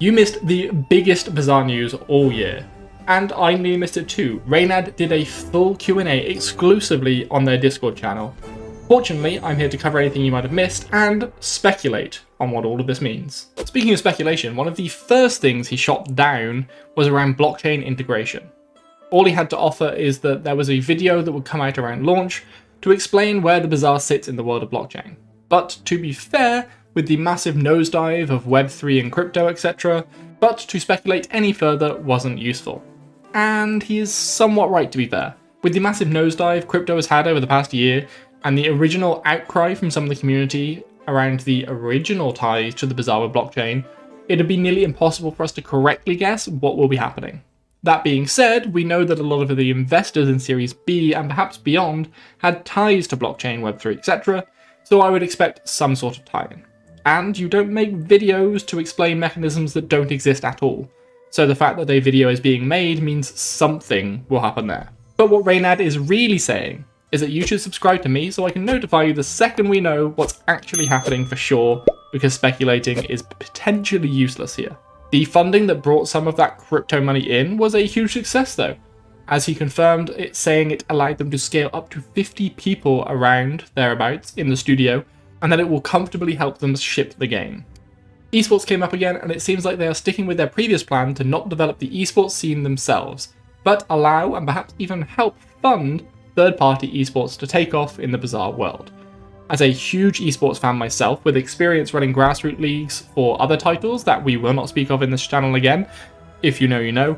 You missed the biggest Bazaar news all year, and I nearly missed it too. Reynad did a full Q&A exclusively on their Discord channel. Fortunately, I'm here to cover anything you might have missed and speculate on what all of this means. Speaking of speculation, one of the first things he shot down was around blockchain integration. All he had to offer is that there was a video that would come out around launch to explain where the Bazaar sits in the world of blockchain. But to be fair, with the massive nosedive of Web3 and crypto, etc., but to speculate any further wasn't useful. And he is somewhat right, to be fair. With the massive nosedive crypto has had over the past year, and the original outcry from some of the community around the original ties to the Bazaar blockchain, it'd be nearly impossible for us to correctly guess what will be happening. That being said, we know that a lot of the investors in Series B and perhaps beyond had ties to blockchain, Web3, etc., so I would expect some sort of tie-in. And you don't make videos to explain mechanisms that don't exist at all, so the fact that a video is being made means something will happen there. But what Reynad is really saying is that you should subscribe to me so I can notify you the second we know what's actually happening for sure, because speculating is potentially useless here. The funding that brought some of that crypto money in was a huge success though, as he confirmed it, saying it allowed them to scale up to 50 people around thereabouts in the studio, and that it will comfortably help them ship the game. Esports came up again, and it seems like they are sticking with their previous plan to not develop the esports scene themselves, but allow and perhaps even help fund third-party esports to take off in the Bazaar world. As a huge esports fan myself, with experience running grassroots leagues for other titles that we will not speak of in this channel again, if you know you know,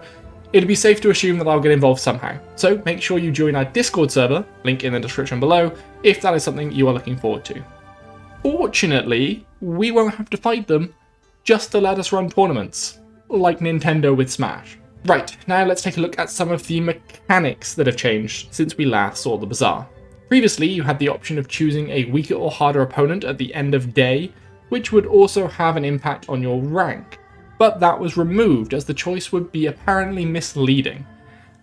it'd be safe to assume that I'll get involved somehow. So make sure you join our Discord server, link in the description below, if that is something you are looking forward to. Fortunately, we won't have to fight them, just to let us run tournaments, like Nintendo with Smash. Right, now let's take a look at some of the mechanics that have changed since we last saw the Bazaar. Previously, you had the option of choosing a weaker or harder opponent at the end of day, which would also have an impact on your rank, but that was removed as the choice would be apparently misleading.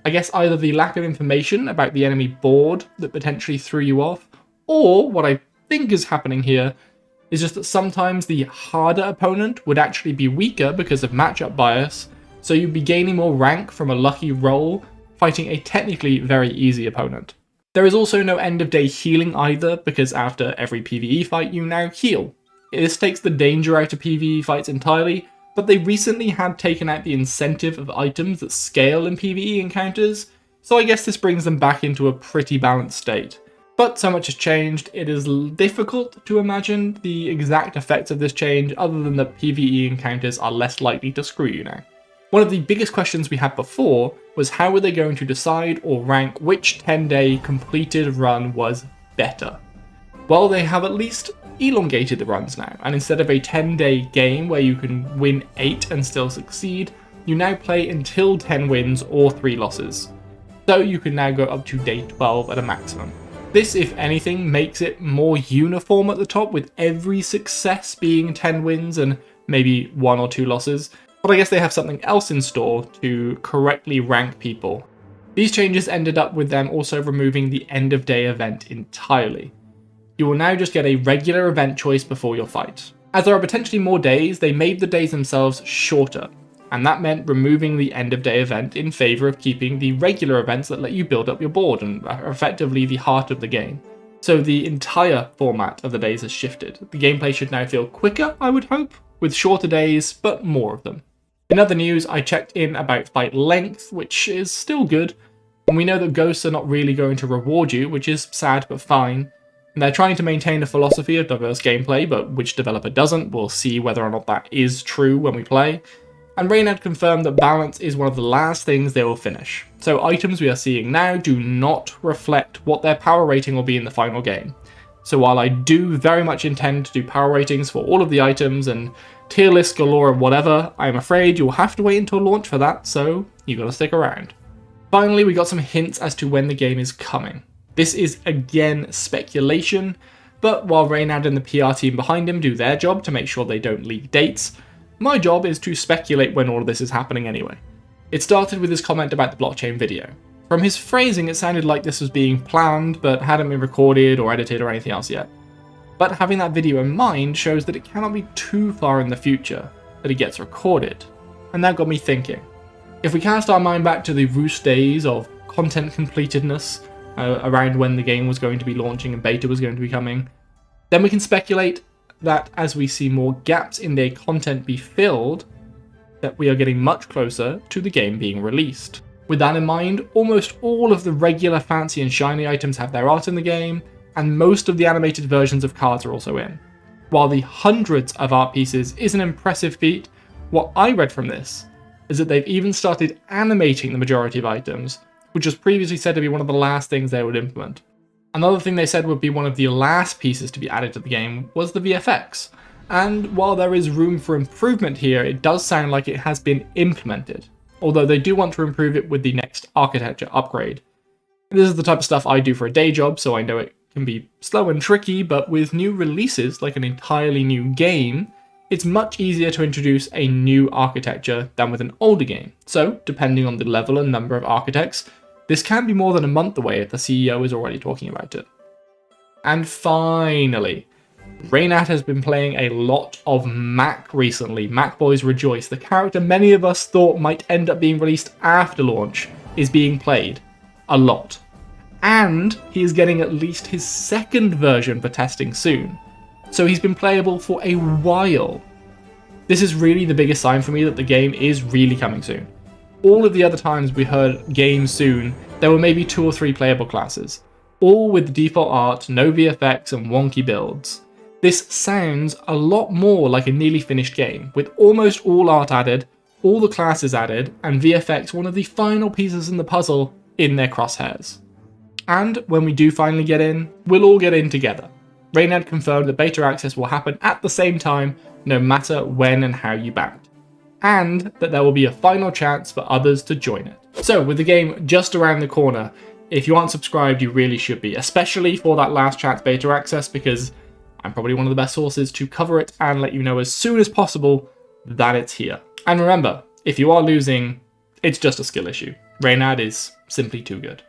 I guess either the lack of information about the enemy board that potentially threw you off, or what I think is happening here is just that sometimes the harder opponent would actually be weaker because of matchup bias, so you'd be gaining more rank from a lucky roll fighting a technically very easy opponent. There is also no end of day healing either, because after every PvE fight you now heal. This takes the danger out of PvE fights entirely, but they recently had taken out the incentive of items that scale in PvE encounters, so I guess this brings them back into a pretty balanced state. But so much has changed, it is difficult to imagine the exact effects of this change other than that PvE encounters are less likely to screw you now. One of the biggest questions we had before was how were they going to decide or rank which 10-day completed run was better? Well, they have at least elongated the runs now, and instead of a 10-day game where you can win 8 and still succeed, you now play until 10 wins or 3 losses. So you can now go up to day 12 at a maximum. This, if anything, makes it more uniform at the top, with every success being 10 wins and maybe 1 or 2 losses, but I guess they have something else in store to correctly rank people. These changes ended up with them also removing the end of day event entirely. You will now just get a regular event choice before your fight. As there are potentially more days, they made the days themselves shorter, and that meant removing the end of day event in favour of keeping the regular events that let you build up your board and are effectively the heart of the game. So the entire format of the days has shifted. The gameplay should now feel quicker, I would hope, with shorter days, but more of them. In other news, I checked in about fight length, which is still good, and we know that ghosts are not really going to reward you, which is sad but fine. And they're trying to maintain a philosophy of diverse gameplay, but which developer doesn't? We'll see whether or not that is true when we play. And Reynad confirmed that balance is one of the last things they will finish. So items we are seeing now do not reflect what their power rating will be in the final game. So while I do very much intend to do power ratings for all of the items and tier list galore and whatever, I'm afraid you'll have to wait until launch for that, so you gotta stick around. Finally, we got some hints as to when the game is coming. This is again speculation, but while Reynad and the PR team behind him do their job to make sure they don't leak dates, my job is to speculate when all of this is happening anyway. It started with his comment about the blockchain video. From his phrasing, it sounded like this was being planned, but hadn't been recorded or edited or anything else yet. But having that video in mind shows that it cannot be too far in the future. that it gets recorded. And that got me thinking. If we cast our mind back to the Roost days of content completedness, around when the game was going to be launching and beta was going to be coming, then we can speculate that as we see more gaps in their content be filled, that we are getting much closer to the game being released. With that in mind, almost all of the regular fancy and shiny items have their art in the game, and most of the animated versions of cards are also in. While the hundreds of art pieces is an impressive feat, what I read from this is that they've even started animating the majority of items, which was previously said to be one of the last things they would implement. Another thing they said would be one of the last pieces to be added to the game was the VFX, and while there is room for improvement here, it does sound like it has been implemented, although they do want to improve it with the next architecture upgrade. This is the type of stuff I do for a day job, so I know it can be slow and tricky, but with new releases, like an entirely new game, it's much easier to introduce a new architecture than with an older game. So, depending on the level and number of architects, this can be more than a month away if the CEO is already talking about it. And finally, Reynad has been playing a lot of Mac recently. Mac Boys Rejoice, the character many of us thought might end up being released after launch, is being played a lot. And he is getting at least his second version for testing soon. So he's been playable for a while. This is really the biggest sign for me that the game is really coming soon. All of the other times we heard game soon, there were maybe 2 or 3 playable classes, all with default art, no VFX and wonky builds. This sounds a lot more like a nearly finished game, with almost all art added, all the classes added, and VFX one of the final pieces in the puzzle in their crosshairs. And when we do finally get in, we'll all get in together. Reynad confirmed that beta access will happen at the same time, no matter when and how you backed, and that there will be a final chance for others to join it. So with the game just around the corner, if you aren't subscribed, you really should be, especially for that last chance beta access, because I'm probably one of the best sources to cover it and let you know as soon as possible that it's here. And remember, if you are losing, it's just a skill issue. Reynad is simply too good.